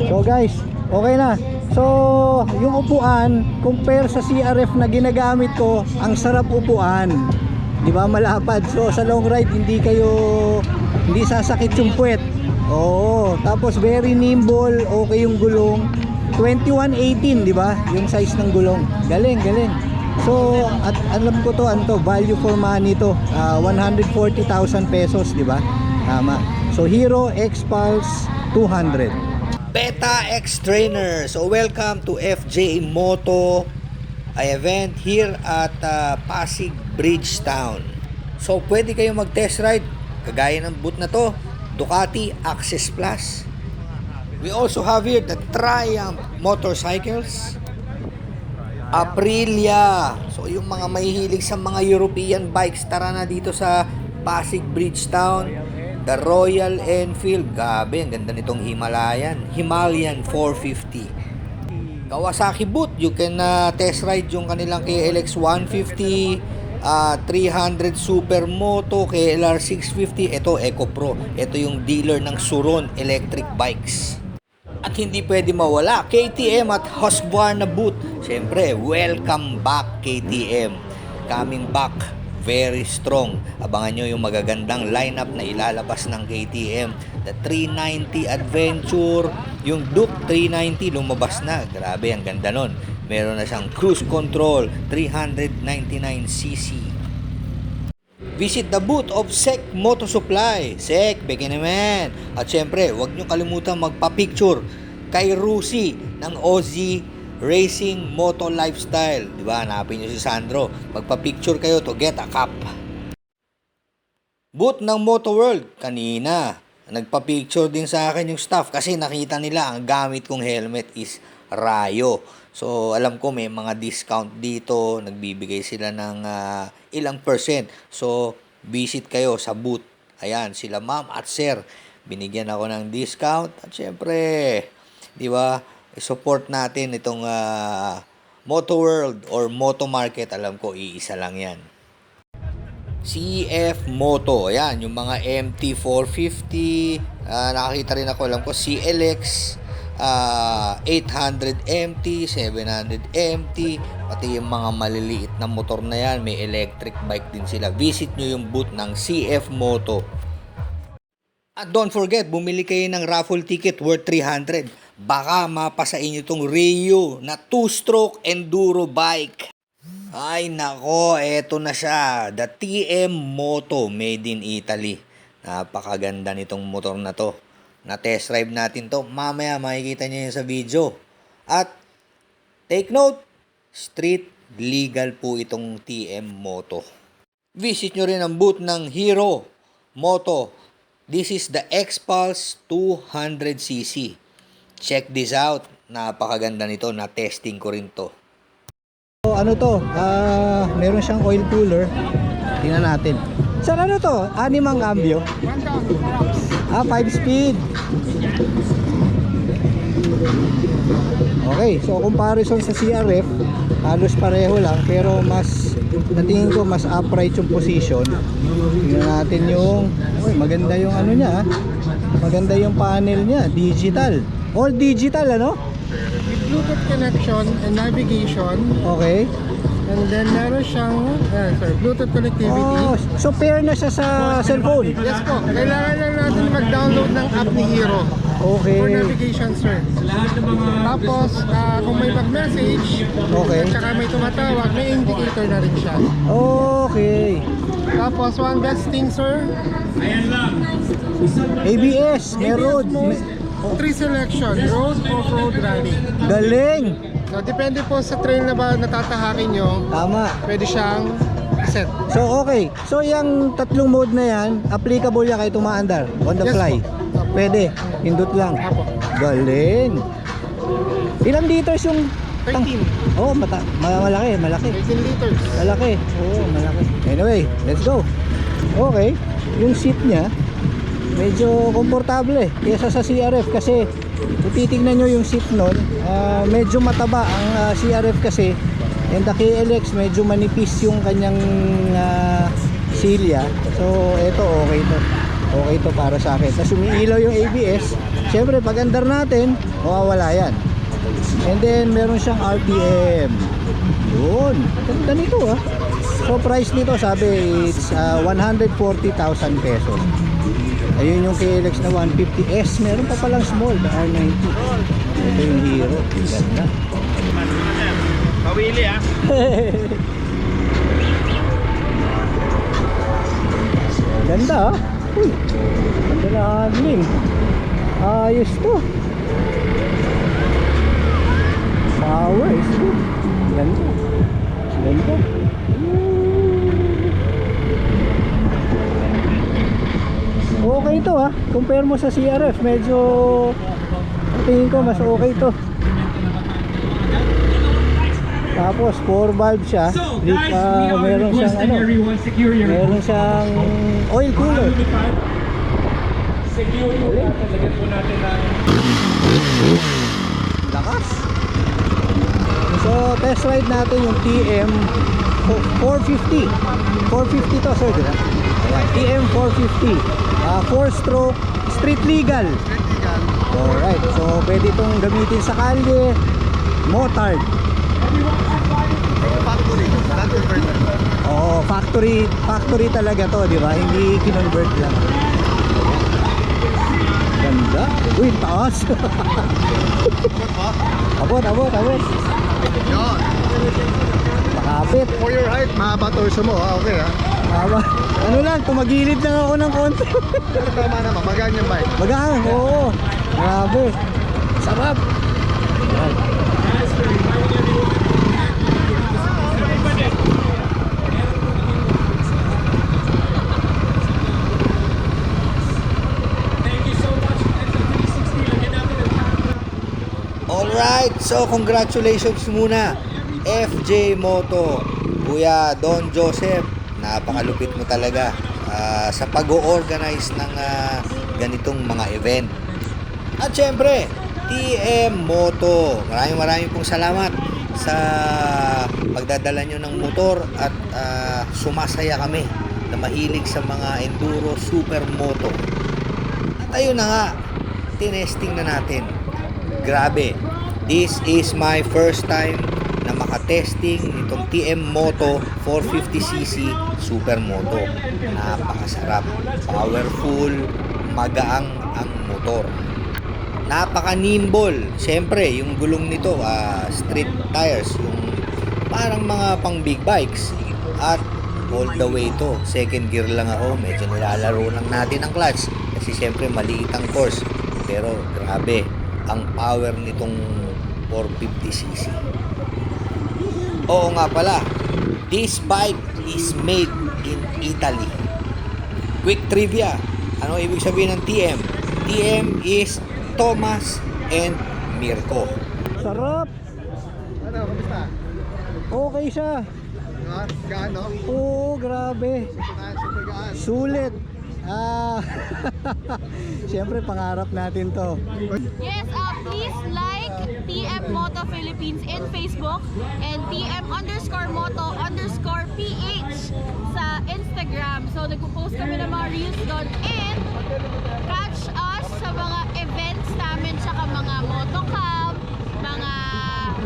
So guys, okay na. So yung upuan compare sa CRF na ginagamit ko, ang sarap upuan, di ba, malapad. So sa long ride hindi sasakit yung puwet. Oo, tapos very nimble, okay yung gulong. 2118, di ba? Yung size ng gulong. Galing, galing. So, at alam ko to, value for money to. 140,000 pesos, di ba? Tama. So, Hero X-Pulse 200. Beta X Trainer. So, welcome to FJ Moto event here at Pasig Bridgetown. So, pwede kayong mag-test ride kagaya ng boot na to, Ducati Access Plus. We also have here the Triumph motorcycles, Aprilia. So yung mga mahihilig sa mga European bikes, tara na dito sa Pasig Bridgetown. The Royal Enfield, gabi, ang ganda nitong Himalayan 450. Kawasaki boot, you can test ride yung kanilang KLX 150, 300 Supermoto, KLR 650. Ito Eco Pro, ito yung dealer ng Suron electric bikes. At hindi pwede mawala, KTM at Husqvarna boot. Siyempre, welcome back KTM. Coming back, very strong. Abangan nyo yung magagandang lineup na ilalabas ng KTM. The 390 Adventure, yung Duke 390 lumabas na. Grabe, ang ganda nun. Meron na siyang cruise control, 399cc. Visit the booth of SEC Moto Supply. SEC, bigyan naman. At syempre, huwag nyo kalimutan magpa-picture kay Rusi ng Ozzy Racing Moto Lifestyle. Diba? Hanapin nyo si Sandro. Magpa-picture kayo to get a cup. Booth ng Moto World. Kanina, nagpa-picture din sa akin yung staff kasi nakita nila ang gamit kong helmet is Rayo. So, alam ko may mga discount dito. Nagbibigay sila ng ilang percent. So, visit kayo sa booth. Ayan, sila ma'am at sir. Binigyan ako ng discount. At syempre, di ba, support natin itong Moto World or Moto Market. Alam ko, iisa lang yan. CF Moto. Ayan, yung mga MT450. Nakakita rin ako, alam ko, CLX. 800 MT, 700 MT, pati yung mga maliliit na motor na yan, may electric bike din sila. Visit nyo yung booth ng CF Moto. At don't forget, bumili kayo ng raffle ticket worth 300. Baka mapasa inyo itong Rio na 2-stroke enduro bike. Ay nako, eto na siya. The TM Moto, made in Italy. Napakaganda nitong motor na to. Na-test drive natin to. Mamaya makikita nyo yun sa video. At take note, street legal po itong TM Moto. Visit nyo rin ang booth ng Hero Moto. This is the X-Pulse 200cc. Check this out. Napakaganda nito. Na-testing ko rin to. So, ano to? Meron siyang oil cooler. Tingnan natin. Saan ano to? Animang cambio? 5 speed. Okay, so comparison sa CRF, halos pareho lang, pero mas natingin ko mas upright yung position. Tingnan natin yung maganda yung ano niya, maganda yung panel niya, digital. All digital, ano? With Bluetooth connection and navigation. Okay. And then meron siyang Bluetooth connectivity. Oh, so pair na siya sa cellphone. Yes po. Kailangan lang natin mag-download ng app ni Hero. Okay. For navigation, sir. Tapos, kung may mag-message, Okay. at saka may tumatawag, may indicator na rin siya. Okay. Tapos, one best thing, sir. ABS, may road. 3 selection, road, off-road, rally. Galing. So, depende po sa trail na ba natatahakin nyo, Tama. pwede siyang set. So okay. So yung tatlong mode na yan, applicable yan kahit umaandar on the Yes, fly. po. Pwede. Pindot lang. Apo. Galing. Ilang liters yung 13. Oh, malaki. 13 liters. Malaki. Oh, malaki. Anyway, let's go. Okay. Yung seat niya medyo komportable kaysa sa CRF kasi kung titignan nyo yung seat nun, medyo mataba ang CRF kasi, and the KLX medyo manipis yung kanyang silya. So eto okay to para sa akin. Tapos umiilaw yung ABS, Siyempre, pag andar natin, mawawala yan. And then, meron siyang RPM. Yun. Ganda nito ah. So, price nito, sabi, it's 140,000 pesos. Ayun yung KLX na 150S. Meron pa palang small, the R90. Ito yung Hero. Ganda. Pawili ah. Ganda ah. Uy. Ganda na handling. Ayos to. Power is good. Ganda. Ganda. Okay to ah. Compare mo sa CRF, medyo tingin ko mas okay to. Tapos 4 valve siya. Meron siyang ano, meron siyang oil cooler. Lakas. So test ride natin yung TM 450. 450 to sir, diba? Ayan, TM 450. 4-stroke street legal. Alright, so pwede itong gamitin sa kalye, motard. Oo, factory talaga to, di ba? Hindi kinonvert lang. Ganda. Uy, taas. abot. Yun. Makapit. For your height, mahaba torso mo ha. Okay ha. Ano lang, tumagilid lang ako ng konti. Pero tama naman, magaan yung bike. Magaan, oo. Grabe. Sarap. Yan. Alright, so congratulations muna FJ Moto, Kuya Don Joseph. Napakalupit mo talaga sa pag-o-organize ng ganitong mga event. At syempre, TM Moto, maraming pong salamat sa pagdadala nyo ng motor at sumasaya kami na mahilig sa mga enduro supermoto. At ayun na nga, tinesting na natin. Grabe, this is my first time na makatesting nitong TM Moto 450cc Supermoto. Napakasarap, powerful, magaang ang motor. Napaka-nimble. Siyempre, yung gulong nito, street tires, yung parang mga pang big bikes. At all the way to, second gear lang ako. Medyo nilalaro lang natin ang clutch kasi siyempre maliit ang course. Pero grabe, ang power nitong 450cc. Oo nga pala, this bike is made in Italy. Quick trivia, ano ibig sabihin ng TM? TM is Thomas and Mirko. Sarap. Ano, kamusta? Okay siya. Gaan no? Oo, grabe. Super gaan. Sulit. Siyempre pangarap natin to. Yes, please like TM Moto Philippines in Facebook and TM_Moto_PH sa Instagram. So nagpo-post kami ng mga reels doon and catch us sa mga events namin tsaka mga motocamp, mga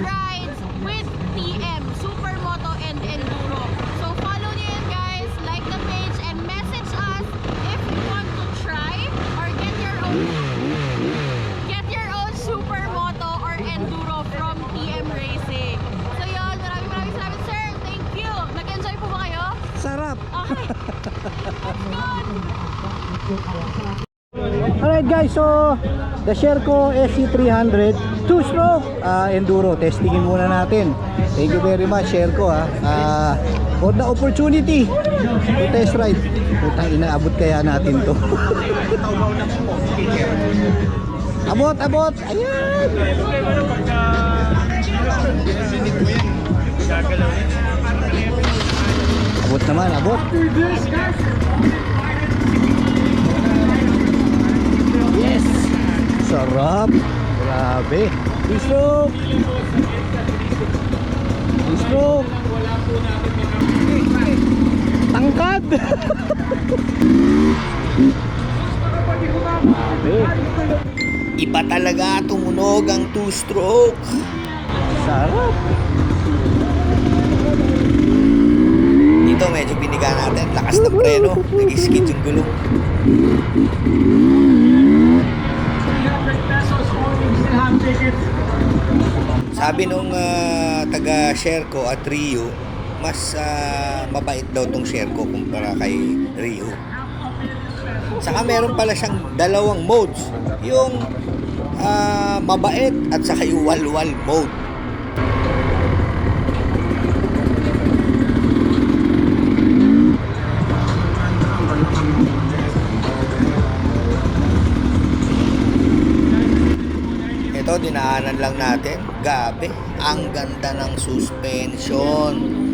rides with TM, Supermoto and Enduro. So follow niyo yan guys, like the page and message us if you want to try or get your own Supermoto or Enduro from TM Racing. So yun, maraming salamat sir. Thank you. Nag-enjoy po ba kayo? Sarap. Okay. Good. Alright guys, so the Sherco SC300 2-stroke enduro testingin muna natin. Thank you very much Sherco for the opportunity to test ride. Putang inaabot kaya natin to. abot ayan. Abot naman, abot. Yes! Sarap! Grabe! Isok! Tangkad! Grabe! Iba talaga tumunog ang two-stroke. Sarap. Dito medyo biniga natin. Lakas ng preno. Nag-skid yung gulong. Sabi nung taga Sherco at Rio, mas mabait daw tong Sherco kumpara kay Rio. Saka meron pala siyang dalawang modes. Yung mabait at saka yung walwal mode. Ito, dinaanan lang natin. Gabi, ang ganda ng suspension.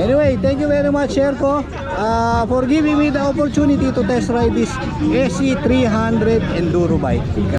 Anyway, thank you very much, Sherco, for giving me the opportunity to test ride this SC300 Enduro bike.